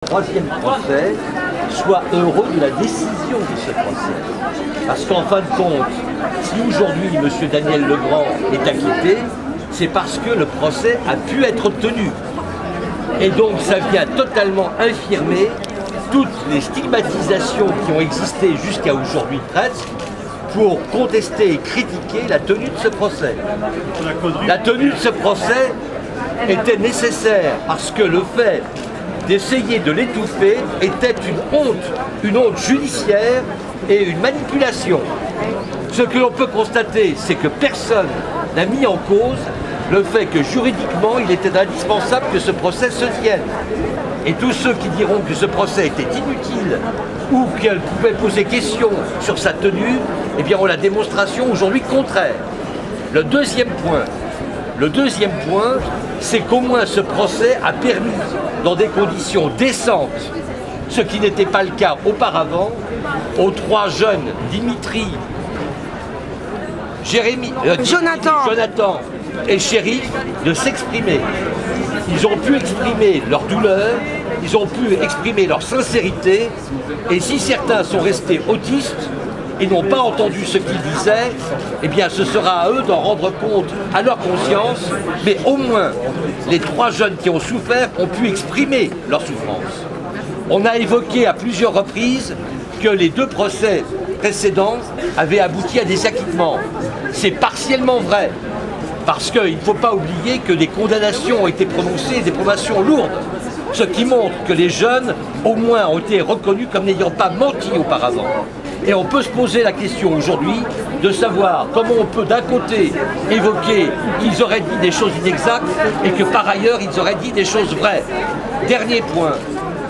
Troisième procès soit heureux de la décision de ce procès. Parce qu'en fin de compte, si aujourd'hui M. Daniel Legrand est acquitté, c'est parce que le procès a pu être obtenu. Et donc ça vient totalement infirmer toutes les stigmatisations qui ont existé jusqu'à aujourd'hui presque pour contester et critiquer la tenue de ce procès. La tenue de ce procès était nécessaire parce que le fait d'essayer de l'étouffer était une honte judiciaire et une manipulation. Ce que l'on peut constater, c'est que personne n'a mis en cause le fait que juridiquement, il était indispensable que ce procès se tienne. Et tous ceux qui diront que ce procès était inutile ou qu'elle pouvait poser question sur sa tenue, eh bien ont la démonstration aujourd'hui contraire. Le deuxième point, c'est qu'au moins ce procès a permis, dans des conditions décentes, ce qui n'était pas le cas auparavant, aux trois jeunes, Dimitri, Jonathan et Chérif, de s'exprimer. Ils ont pu exprimer leur douleur, ils ont pu exprimer leur sincérité, et si certains sont restés autistes et n'ont pas entendu ce qu'ils disaient, eh bien ce sera à eux d'en rendre compte à leur conscience, mais au moins les trois jeunes qui ont souffert ont pu exprimer leur souffrance. On a évoqué à plusieurs reprises que les deux procès précédents avaient abouti à des acquittements. C'est partiellement vrai, parce qu'il ne faut pas oublier que des condamnations ont été prononcées, des probations lourdes, ce qui montre que les jeunes, au moins, ont été reconnus comme n'ayant pas menti auparavant. Et on peut se poser la question aujourd'hui de savoir comment on peut d'un côté évoquer qu'ils auraient dit des choses inexactes et que par ailleurs ils auraient dit des choses vraies. Dernier point,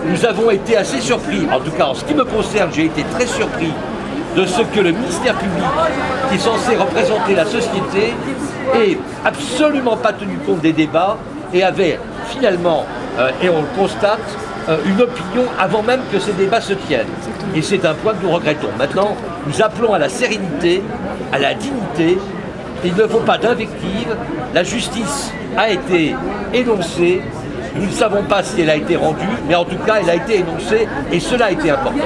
nous avons été assez surpris, en tout cas en ce qui me concerne, j'ai été très surpris de ce que le ministère public, qui est censé représenter la société, ait absolument pas tenu compte des débats et avait finalement, et on le constate, une opinion avant même que ces débats se tiennent. Et c'est un point que nous regrettons. Maintenant, nous appelons à la sérénité, à la dignité. Il ne faut pas d'invective. La justice a été énoncée. Nous ne savons pas si elle a été rendue, mais en tout cas, elle a été énoncée et cela a été important.